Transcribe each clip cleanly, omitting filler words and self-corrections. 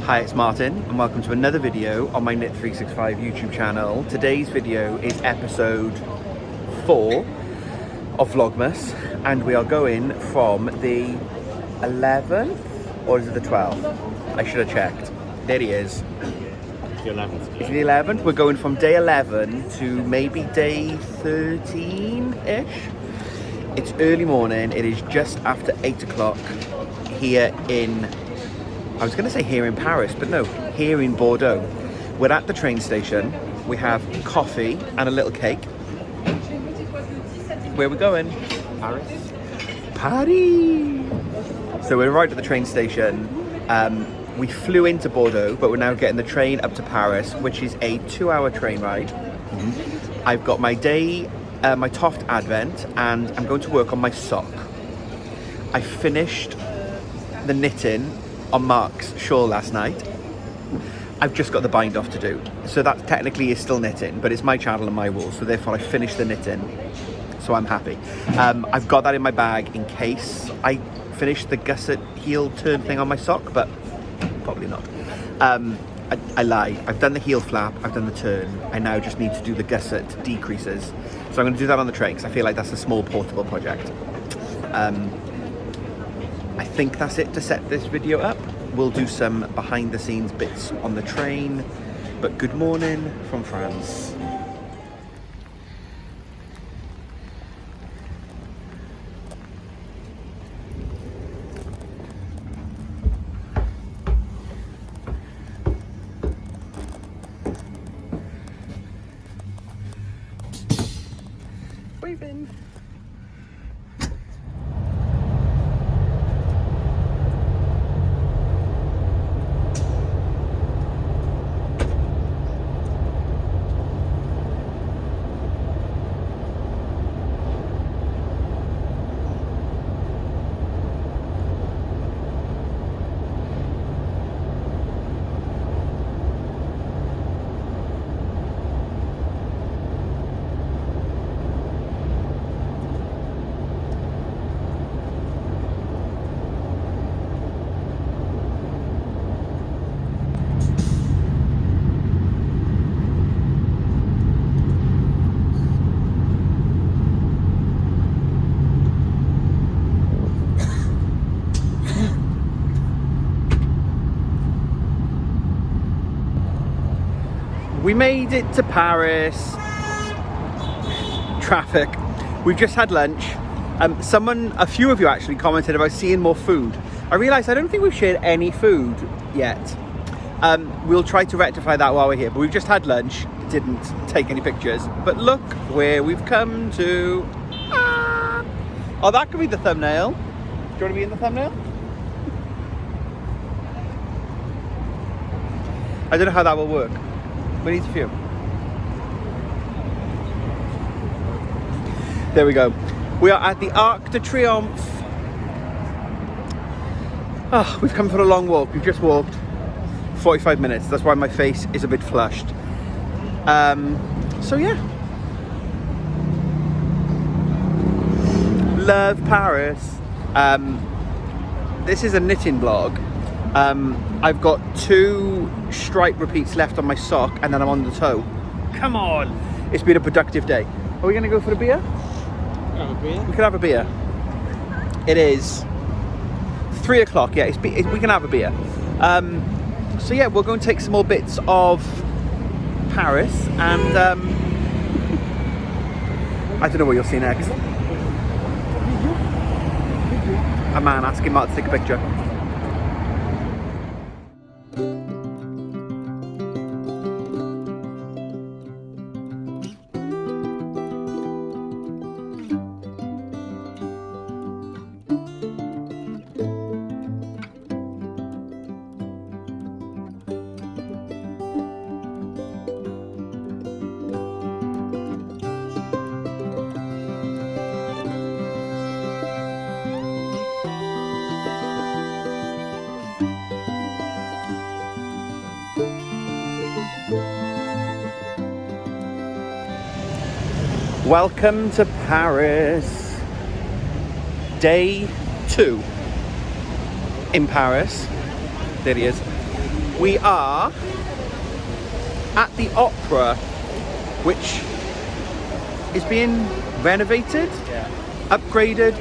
Hi, it's Martin and welcome to another video on my Knit365 YouTube channel. Today's video is episode 4 of Vlogmas and we are going from the 11th or is it the 12th? I should have checked. There he is. The 11th. It's the 11th. We're going from day 11 to maybe day 13-ish. It's early morning. It is just after 8 o'clock here in, I was going to say here in Paris, but no, here in Bordeaux. We're at the train station. We have coffee and a little cake. Where are we going? Paris. Paris! So we're right at the train station. We flew into Bordeaux, but we're now getting the train up to Paris, which is a 2-hour train ride. I've got my day, my Toft Advent, and I'm going to work on my sock. I finished the knitting on Mark's shawl last night. I've just got the bind off to do. So that technically is still knitting, but it's my channel and my wool, so therefore I finished the knitting. So I'm happy. I've got that in my bag in case I finish the gusset heel turn thing on my sock, but probably not. I lie. I've done the heel flap, I've done the turn. I now just need to do the gusset decreases. So I'm going to do that on the train because I feel like that's a small portable project. I think that's it to set this video up. We'll do some behind the scenes bits on the train, but good morning from France. Waving. We made it to Paris. Traffic. We've just had lunch. A few of you actually commented about seeing more food. I realised I don't think we've shared any food yet. We'll try to rectify that while we're here, but we've just had lunch, didn't take any pictures. But look where we've come to. Ah! Oh, that could be the thumbnail. Do you want to be in the thumbnail? I don't know how that will work. We need a few. There we go. We are at the Arc de Triomphe. Oh, we've come for a long walk. We've just walked 45 minutes. That's why my face is a bit flushed. So yeah. Love Paris. This is a knitting vlog. I've got 2 stripe repeats left on my sock and then I'm on the toe. Come on! It's been a productive day. Are we going to go for a beer? Have a beer? We can have a beer. It is 3 o'clock, yeah, we can have a beer. So yeah, we're going to take some more bits of Paris and I don't know what you'll see next. A man asking Mark to take a picture. Welcome to Paris. Day 2 in Paris. There he is. We are at the opera, which is being renovated, upgraded.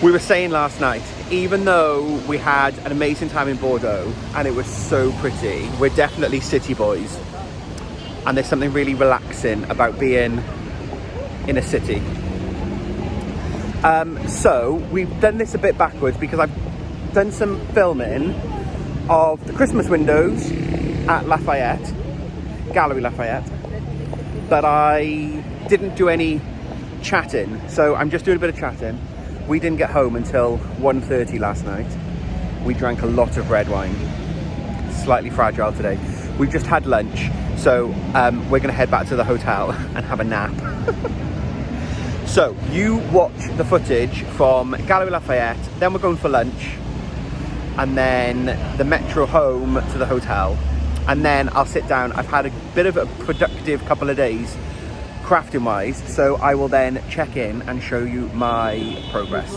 We were saying last night, even though we had an amazing time in Bordeaux and it was so pretty, we're definitely city boys. And there's something really relaxing about being in a city. So we've done this a bit backwards because I've done some filming of the Christmas windows at Lafayette, Gallery Lafayette, but I didn't do any chatting. So I'm just doing a bit of chatting. We didn't get home until 1:30 last night. We drank a lot of red wine. Slightly fragile today. We've just had lunch, so we're gonna head back to the hotel and have a nap. So you watch the footage from Gallery Lafayette, then we're going for lunch, and then the metro home to the hotel, and then I'll sit down. I've had a bit of a productive couple of days crafting wise, so I will then check in and show you my progress.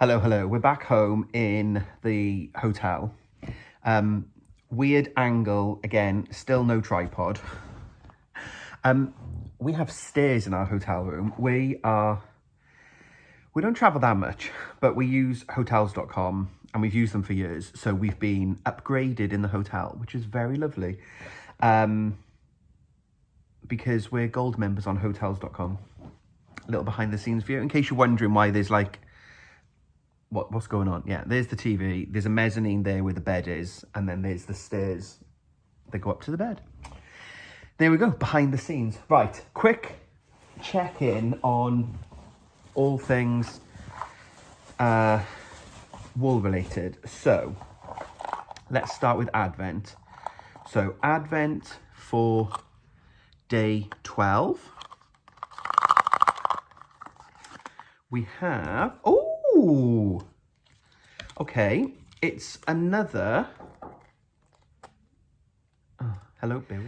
Hello, hello. We're back home in the hotel. Weird angle again, still no tripod. We have stairs in our hotel room. We don't travel that much, but we use hotels.com and we've used them for years. So we've been upgraded in the hotel, which is very lovely. Because we're gold members on hotels.com. A little behind the scenes view, in case you're wondering why there's like, what's going on? Yeah, there's the TV, there's a mezzanine there where the bed is, and then there's the stairs that go up to the bed. There we go, behind the scenes. Right, quick check-in on all things wall related. So let's start with Advent. So Advent for day 12. We have, oh, okay, it's another, hello, Bill.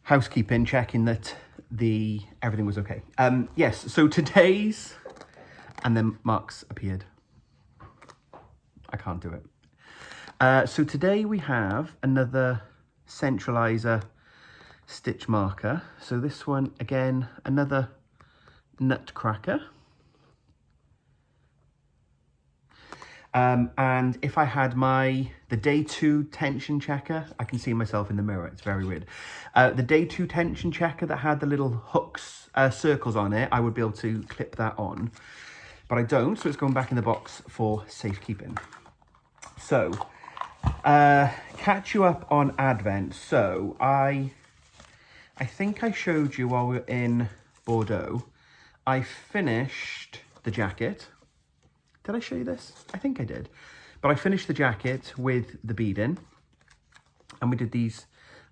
Housekeeping, checking that everything was okay. Yes, so today's, and then Mark's appeared. I can't do it. So today we have another centralizer stitch marker. So this one, again, another nutcracker. And if I had the day 2 tension checker, I can see myself in the mirror, it's very weird. The day 2 tension checker that had the little hooks, circles on it, I would be able to clip that on, but I don't, so it's going back in the box for safekeeping. So, catch you up on Advent. So, I think I showed you while we were in Bordeaux, I finished the jacket. Did I show you this? I think I did. But I finished the jacket with the beading. And we did these,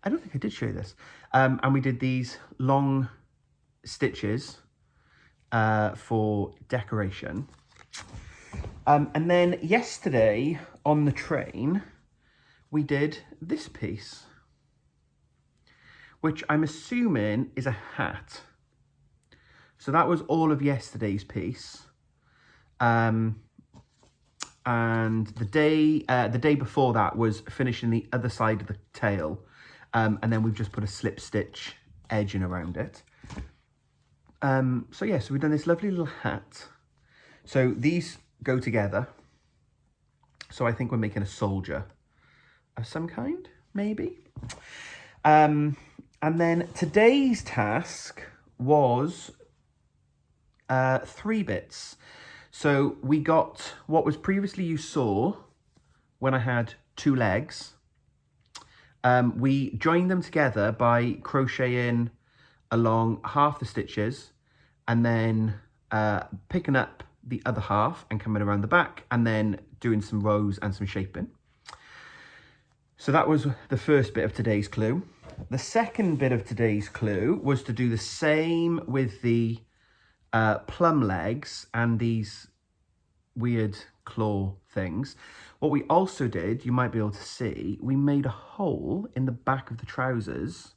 I don't think I did show you this. And we did these long stitches for decoration. And then yesterday on the train, we did this piece, which I'm assuming is a hat. So that was all of yesterday's piece. And the day before that was finishing the other side of the tail, and then we've just put a slip stitch edging around it. So yeah, so we've done this lovely little hat. So these go together. So I think we're making a soldier of some kind, maybe. And then today's task was 3 bits. So we got what was previously you saw when I had 2 legs. We joined them together by crocheting along half the stitches and then picking up the other half and coming around the back and then doing some rows and some shaping. So that was the first bit of today's clue. The second bit of today's clue was to do the same with the plum legs and these weird claw things. What we also did, you might be able to see, we made a hole in the back of the trousers.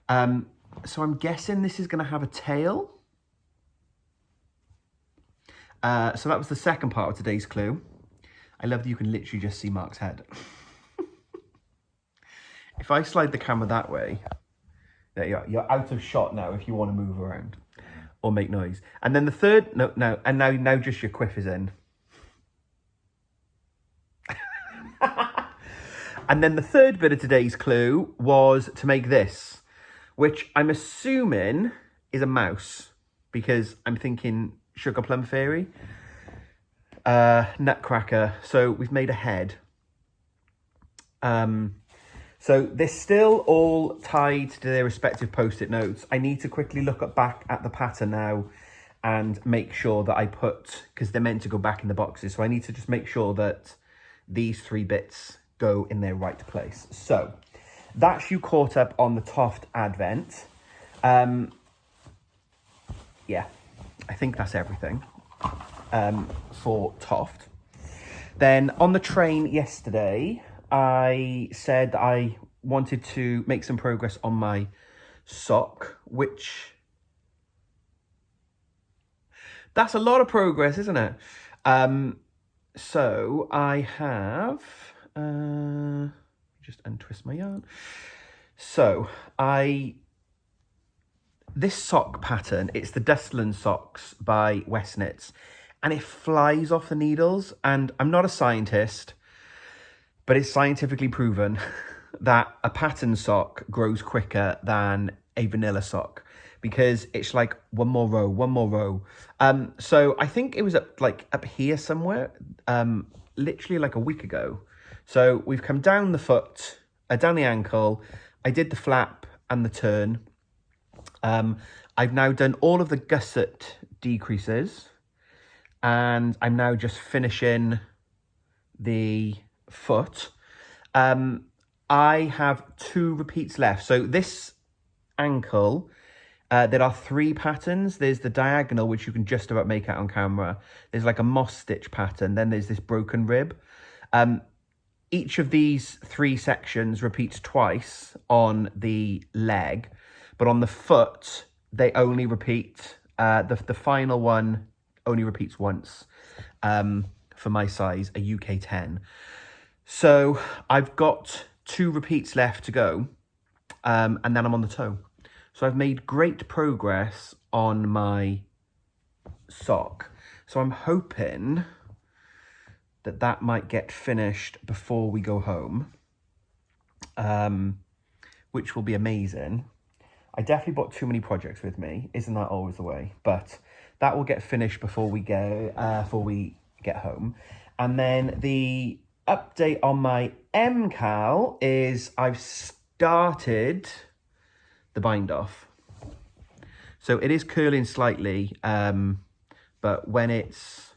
So I'm guessing this is going to have a tail. So that was the second part of today's clue. I love that you can literally just see Mark's head. If I slide the camera that way, there you are. You're out of shot now if you want to move around or make noise. And then the third, now just your quiff is in. And then the third bit of today's clue was to make this, which I'm assuming is a mouse, because I'm thinking Sugar Plum Fairy, Nutcracker. So we've made a head. So they're still all tied to their respective post-it notes. I need to quickly look back at the pattern now and make sure that I put, because they're meant to go back in the boxes, so I need to just make sure that these 3 bits go in their right place. So that's you caught up on the Toft Advent. Yeah, I think that's everything for Toft. Then on the train yesterday, I said that I wanted to make some progress on my sock, which that's a lot of progress, isn't it? So I have, just untwist my yarn. So this sock pattern, it's the Dustland socks by Westnitz, and it flies off the needles. And I'm not a scientist, but it's scientifically proven that a pattern sock grows quicker than a vanilla sock, because it's like one more row. So I think it was up here somewhere, literally like a week ago. So we've come down the foot, down the ankle. I did the flap and the turn. I've now done all of the gusset decreases, and I'm now just finishing the foot. I have 2 repeats left. So this ankle, there are 3 patterns. There's the diagonal, which you can just about make out on camera. There's like a moss stitch pattern. Then there's this broken rib. Each of these 3 sections repeats twice on the leg, but on the foot, they only repeat, the final one only repeats once, for my size, a UK 10. So I've got 2 repeats left to go, and then I'm on the toe. So I've made great progress on my sock. So I'm hoping that might get finished before we go home, which will be amazing. I definitely brought too many projects with me. Isn't that always the way? But that will get finished before we get home. And then the update on my MCAL is I've started the bind off. So it is curling slightly, but when it's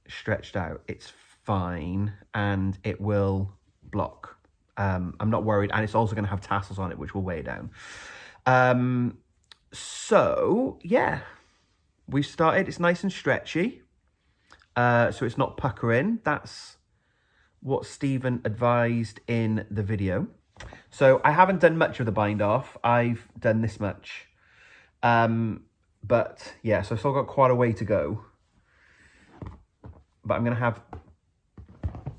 stretched out, it's fine and it will block. I'm not worried, and it's also going to have tassels on it, which will weigh it down. So yeah, we've started. It's nice and stretchy, so it's not puckering. That's what Stephen advised in the video. So I haven't done much of the bind off. I've done this much, but yeah, so I've still got quite a way to go. But I'm gonna have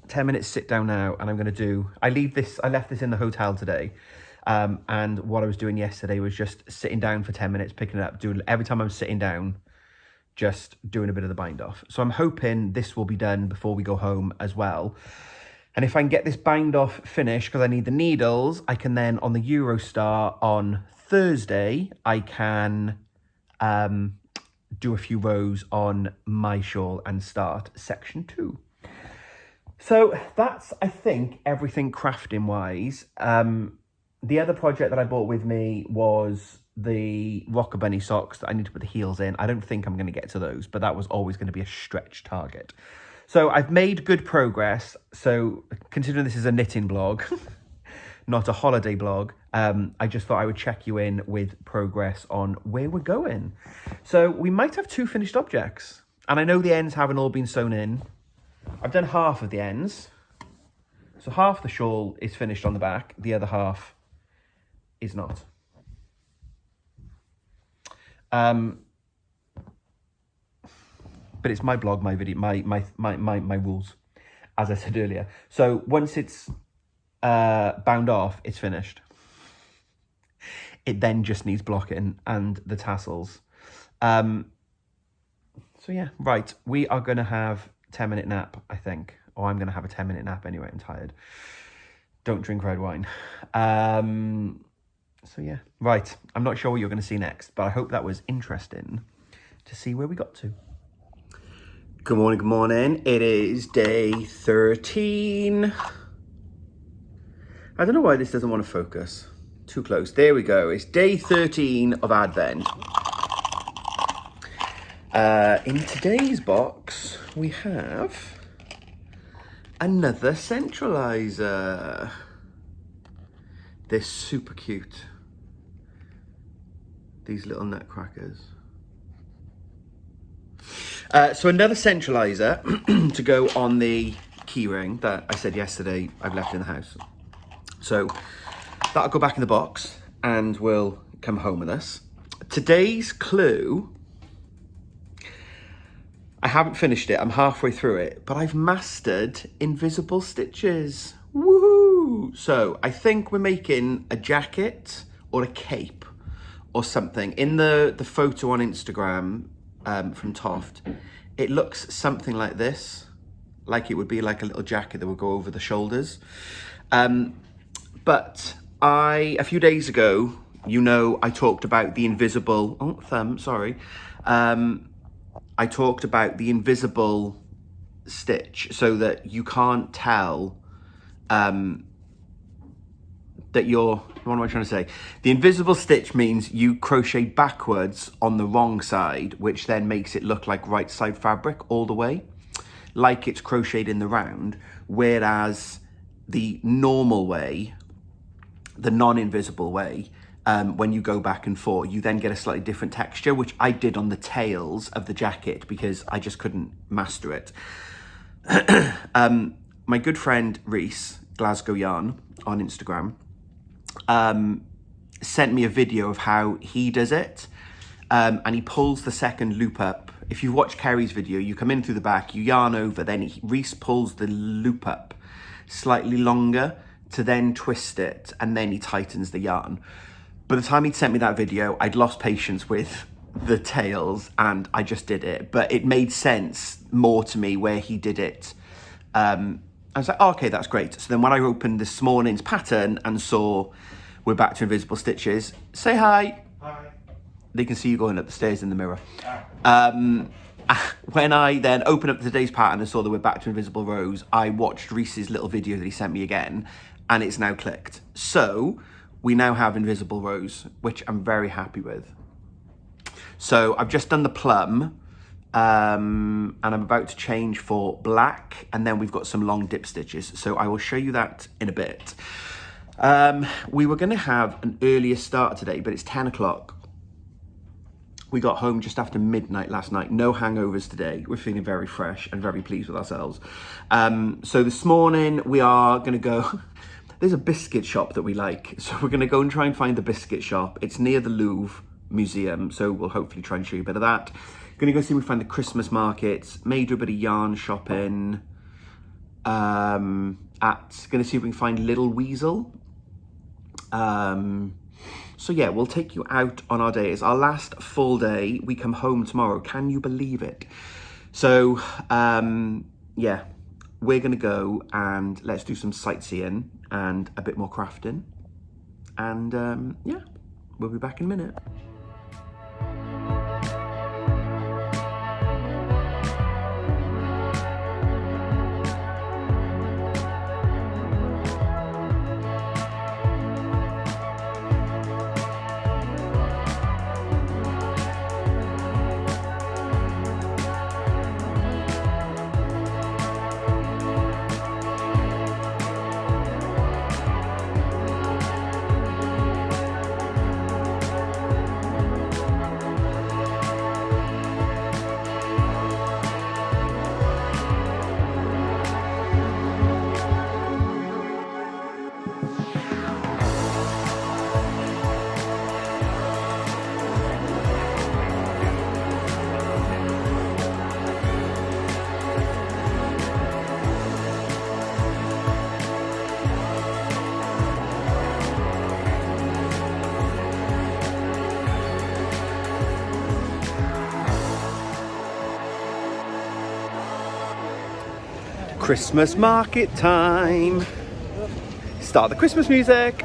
10 minutes sit down now, and I'm gonna do. I left this in the hotel today. And what I was doing yesterday was just sitting down for 10 minutes, picking it up, doing every time I'm sitting down, just doing a bit of the bind off. So I'm hoping this will be done before we go home as well. And if I can get this bind off finished, because I need the needles, I can then on the Eurostar on Thursday, I can do a few rows on my shawl and start section 2. So that's, I think, everything crafting wise. The other project that I bought with me was the Rocker Bunny socks that I need to put the heels in. I don't think I'm going to get to those, but that was always going to be a stretch target. So I've made good progress. So considering this is a knitting blog, not a holiday blog, I just thought I would check you in with progress on where we're going. So we might have 2 finished objects. And I know the ends haven't all been sewn in. I've done half of the ends. So half the shawl is finished on the back. The other half is not. But it's my blog, my video, my rules, as I said earlier. So once it's bound off, it's finished. It then just needs blocking and the tassels. So yeah, right. We are going to have a 10-minute nap, I think. Or I'm going to have a 10-minute nap anyway. I'm tired. Don't drink red wine. So yeah, right. I'm not sure what you're going to see next, but I hope that was interesting to see where we got to. Good morning, good morning. It is day 13. I don't know why this doesn't want to focus. Too close. There we go. It's day 13 of Advent. In today's box, we have another centralizer. They're super cute. These little nutcrackers. So another centralizer to go on the keyring that I said yesterday I've left in the house. So that'll go back in the box and will come home with us. Today's clue, I haven't finished it. I'm halfway through it, but I've mastered invisible stitches. Woohoo! So I think we're making a jacket or a cape or something. In the photo on Instagram from Toft, it looks something like this, like it would be like a little jacket that would go over the shoulders. But a few days ago, you know, I talked about the invisible, I talked about the invisible stitch so that you can't tell that you're, what am I trying to say? The invisible stitch means you crochet backwards on the wrong side, which then makes it look like right side fabric all the way, like it's crocheted in the round, whereas the normal way, the non-invisible way, when you go back and forth, you then get a slightly different texture, which I did on the tails of the jacket because I just couldn't master it. My good friend Reese, Glasgow Yarn on Instagram, sent me a video of how he does it, and he pulls the second loop up. If you watch Kerry's video, you come in through the back, you yarn over, then Reese pulls the loop up slightly longer to then twist it, and then he tightens the yarn. By the time he'd sent me that video, I'd lost patience with the tails and I just did it, but it made sense more to me where he did it. I was like, oh, okay, that's great. So then when I opened this morning's pattern and saw we're back to invisible stitches, say hi. Hi. They can see you going up the stairs in the mirror. When I then opened up today's pattern and saw that we're back to invisible rows, I watched Reese's little video that he sent me again, and it's now clicked. So we now have invisible rows, which I'm very happy with. So I've just done the plum, and I'm about to change for black, and then we've got some long dip stitches. So I will show you that in a bit. We were gonna have an earlier start today, but it's 10 o'clock. We got home just after midnight last night. No hangovers today. We're feeling very fresh and very pleased with ourselves. So this morning we are gonna go, there's a biscuit shop that we like. So we're gonna go and try and find the biscuit shop. It's near the Louvre Museum. So we'll hopefully try and show you a bit of that. Gonna go see if we find the Christmas markets. May do a bit of yarn shopping. Gonna see if we can find Little Weasel. So yeah, we'll take you out on our day. It's our last full day. We come home tomorrow. Can you believe it? So yeah, we're gonna go and let's do some sightseeing and a bit more crafting. And yeah, we'll be back in a minute. Christmas market time. Start the Christmas music.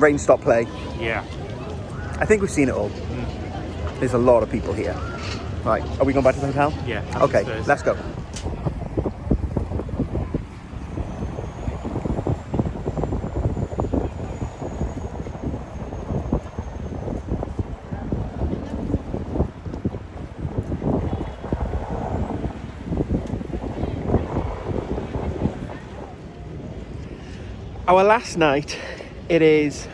Rain Stop Play. Yeah. I think we've seen it all. There's a lot of people here. Right, are we going back to the hotel? Yeah. Okay, Upstairs. let's go. Our last night, it is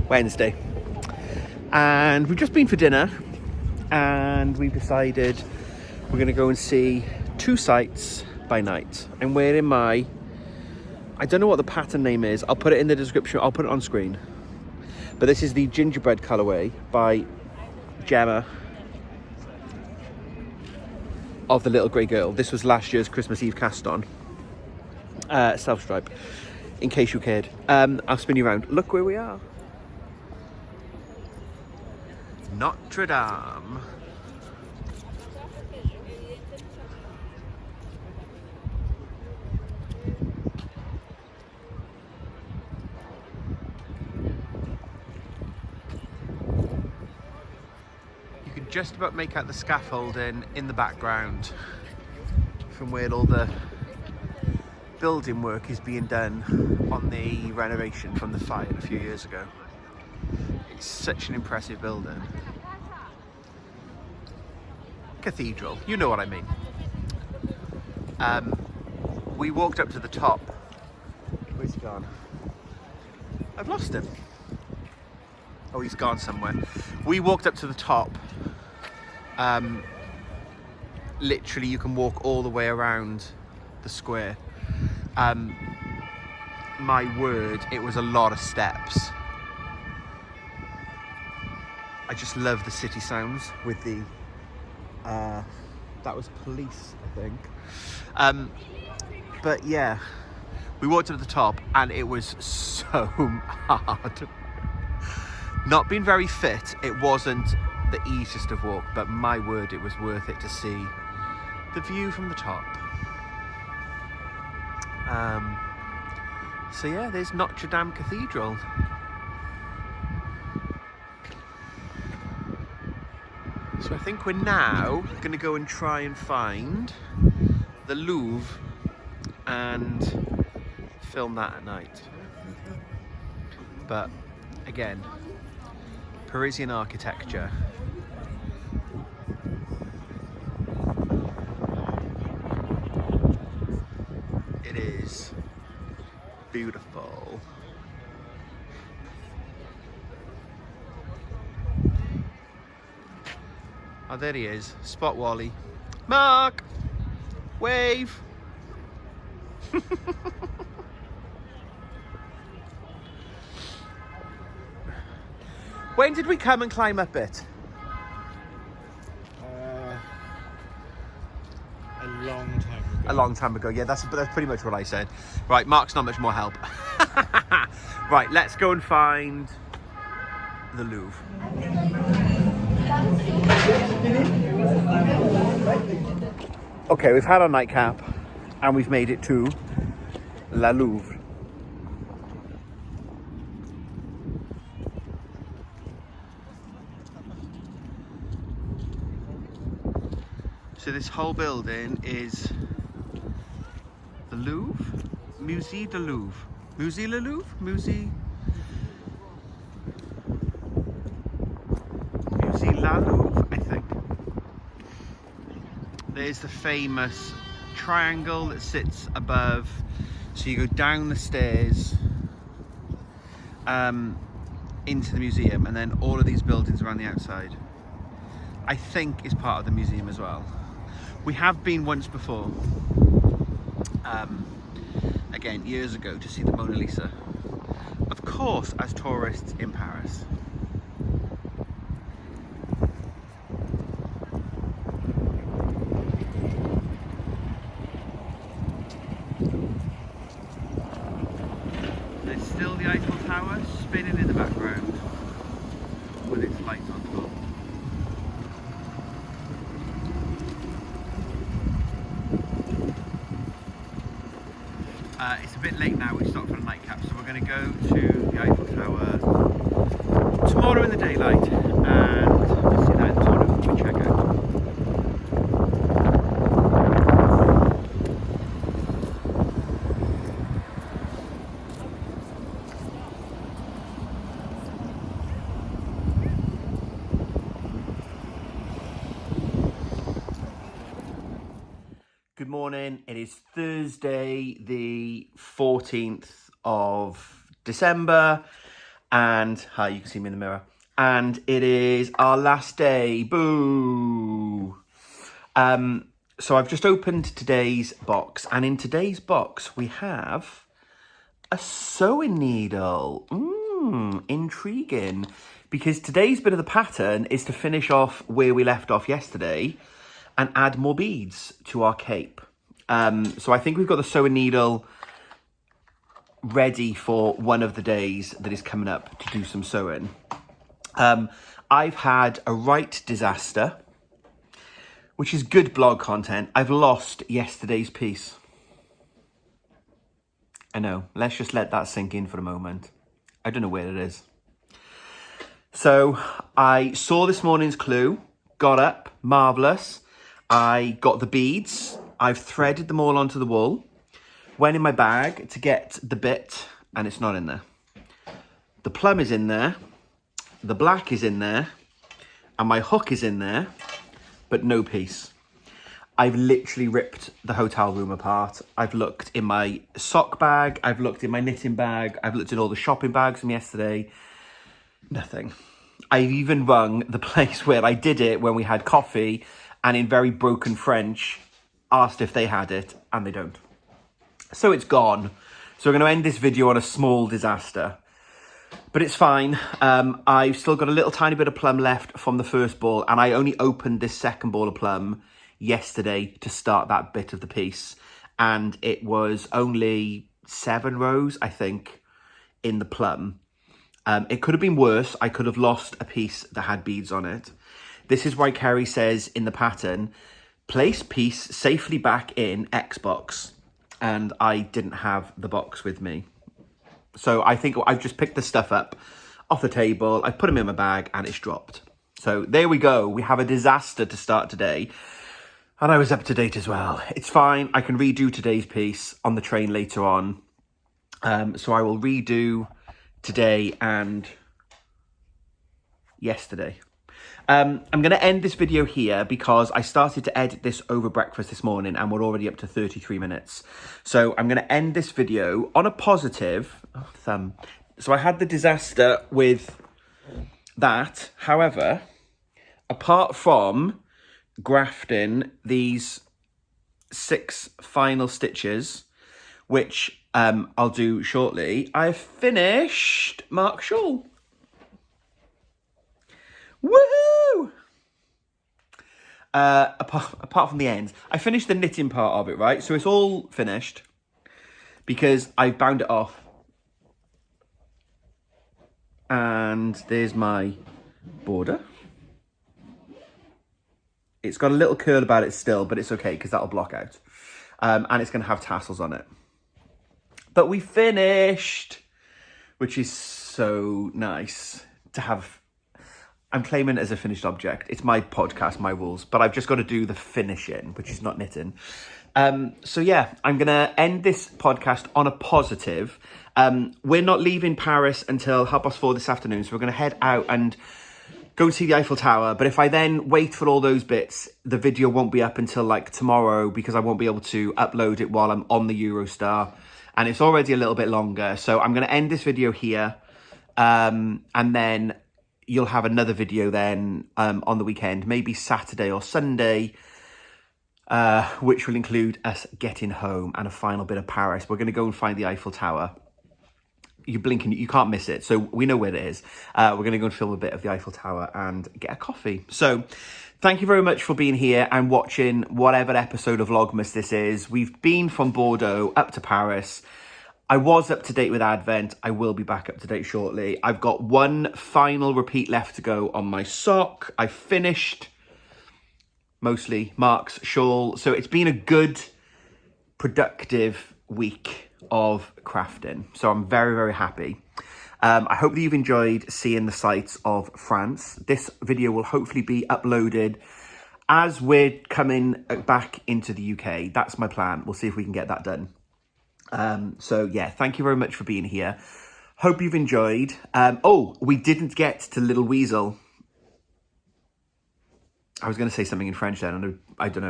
Wednesday, and we've just been for dinner, and we've decided we're going to go and see 2 sites by night. I'm wearing my, I don't know what the pattern name is, I'll put it in the description, I'll put it on screen, but this is the gingerbread colourway by Gemma of the Little Grey Girl. This was last year's Christmas Eve cast on, self-stripe, in case you cared. I'll spin you around. Look where we are. Notre Dame. You can just about make out the scaffolding in the background from where all the building work is being done on the renovation from the fire a few years ago. It's such an impressive building. Cathedral, you know what I mean. We walked up to the top. Where's he gone? I've lost him. Oh, he's gone somewhere. We walked up to the top. Literally, you can walk all the way around the square. My word, it was a lot of steps. I just love the city sounds with the that was police, I think. But yeah, we walked up to the top and it was so hard. Not being very fit, it wasn't the easiest of walk, but my word, it was worth it to see the view from the top. So yeah, there's Notre Dame Cathedral. So I think we're now going to go and try and find the Louvre and film that at night. But again, Parisian architecture. It is beautiful. Oh, there he is. Spot Wally. Mark! Wave! When did we come and climb up it? A long time ago. A long time ago. Yeah, that's pretty much what I said. Right, Mark's not much more help. Right, let's go and find the Louvre. Okay, we've had our nightcap and we've made it to La Louvre. So this whole building is the Louvre, Musée de Louvre. Musée le Louvre? Musée La Louvre, I think. There's the famous triangle that sits above. So you go down the stairs into the museum, and then all of these buildings around the outside, I think, is part of the museum as well. We have been once before, again years ago, to see the Mona Lisa, of course, as tourists in Paris. There's still the Eiffel Tower spinning in the background with its lights on top. It's a bit late now, we stopped for a nightcap, so we're we're going to go to the Eiffel Tower tomorrow in the daylight and we'll see that in sort of we check out. Good morning, it is Thursday the 14th of December and, hi, you can see me in the mirror, and it is our last day, boo! So I've just opened today's box, and in today's box we have a sewing needle. Intriguing, because today's bit of the pattern is to finish off where we left off yesterday and add more beads to our cape. So I think we've got the sewing needle ready for one of the days that is coming up to do some sewing. I've had a right disaster, which is good blog content. I've lost yesterday's piece. I know, let's just let that sink in for a moment. I don't know where it is. So I saw this morning's clue, got up, marvellous. I got the beads, I've threaded them all onto the wool, went in my bag to get the bit, and it's not in there. The plum is in there, the black is in there, and my hook is in there, but no piece. I've literally ripped the hotel room apart. I've looked in my sock bag, I've looked in my knitting bag, I've looked in all the shopping bags from yesterday. Nothing. I've even rung the place where I did it when we had coffee, and in very broken French, asked if they had it, and they don't. So it's gone. So we're going to end this video on a small disaster. But it's fine. I've still got a little tiny bit of plum left from the first ball, and I only opened this second ball of plum yesterday to start that bit of the piece. And it was only 7 rows, I think, in the plum. It could have been worse. I could have lost a piece that had beads on it. This is why Kerry says in the pattern, place piece safely back in X box. And I didn't have the box with me. So I think I've just picked the stuff up off the table. I put them in my bag and it's dropped. So there we go. We have a disaster to start today. And I was up to date as well. It's fine. I can redo today's piece on the train later on. So I will redo today and yesterday. I'm going to end this video here because I started to edit this over breakfast this morning and we're already up to 33 minutes. So I'm going to end this video on a positive. So I had the disaster with that. However, apart from grafting these 6 final stitches, which I'll do shortly, I've finished Mark's shawl. Woohoo! Apart from the ends, I finished the knitting part of it, right? So it's all finished because I've bound it off. And there's my border. It's got a little curl about it still, but it's okay because that'll block out. And it's going to have tassels on it. But we finished, which is so nice to have. I'm claiming it as a finished object. It's my podcast, my rules, but I've just got to do the finishing, which is not knitting. So yeah, I'm going to end this podcast on a positive. We're not leaving Paris until 4:30 this afternoon, so we're going to head out and go see the Eiffel Tower. But if I then wait for all those bits, the video won't be up until like tomorrow because I won't be able to upload it while I'm on the Eurostar. And it's already a little bit longer. So I'm going to end this video here. And then you'll have another video then on the weekend, maybe Saturday or Sunday, which will include us getting home and a final bit of Paris. We're going to go and find the Eiffel Tower. You're blinking, you can't miss it. So we know where it is. We're going to go and film a bit of the Eiffel Tower and get a coffee. So thank you very much for being here and watching whatever episode of Vlogmas this is. We've been from Bordeaux up to Paris. I was up to date with Advent. I will be back up to date shortly. I've got one final repeat left to go on my sock. I finished mostly Mark's shawl. So it's been a good, productive week of crafting. So I'm very, very happy. I hope that you've enjoyed seeing the sights of France. This video will hopefully be uploaded as we're coming back into the UK. That's my plan. We'll see if we can get that done. So yeah, thank you very much for being here. Hope you've enjoyed. Oh, we didn't get to Little Weasel. I was going to say something in French then. I don't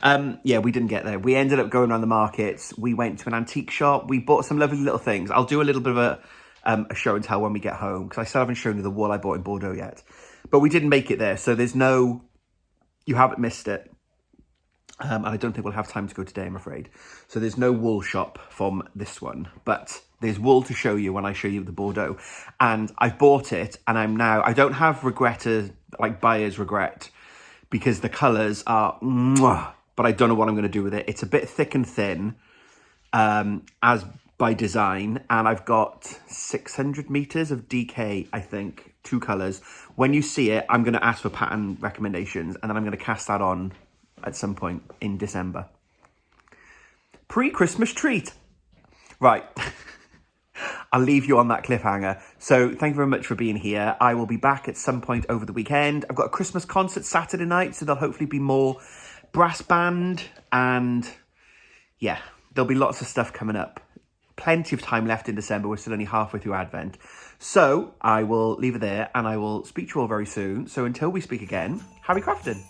know. Yeah, we didn't get there. We ended up going around the markets. We went to an antique shop. We bought some lovely little things. I'll do a little bit of a show and tell when we get home, because I still haven't shown you the wool I bought in Bordeaux yet. But we didn't make it there, so there's no... You haven't missed it. And I don't think we'll have time to go today, I'm afraid. So there's no wool shop from this one, but there's wool to show you when I show you the Bordeaux. And I've bought it, and I don't have like buyer's regret, because the colours are mwah, but I don't know what I'm going to do with it. It's a bit thick and thin, as by design, and I've got 600 meters of DK, I think, 2 colours. When you see it, I'm going to ask for pattern recommendations, and then I'm going to cast that on at some point in December. Pre-Christmas treat. Right. I'll leave you on that cliffhanger. So thank you very much for being here. I will be back at some point over the weekend. I've got a Christmas concert Saturday night, so there'll hopefully be more brass band, and yeah, there'll be lots of stuff coming up. Plenty of time left in December. We're still only halfway through Advent. So I will leave it there, and I will speak to you all very soon. So until we speak again, happy crafting.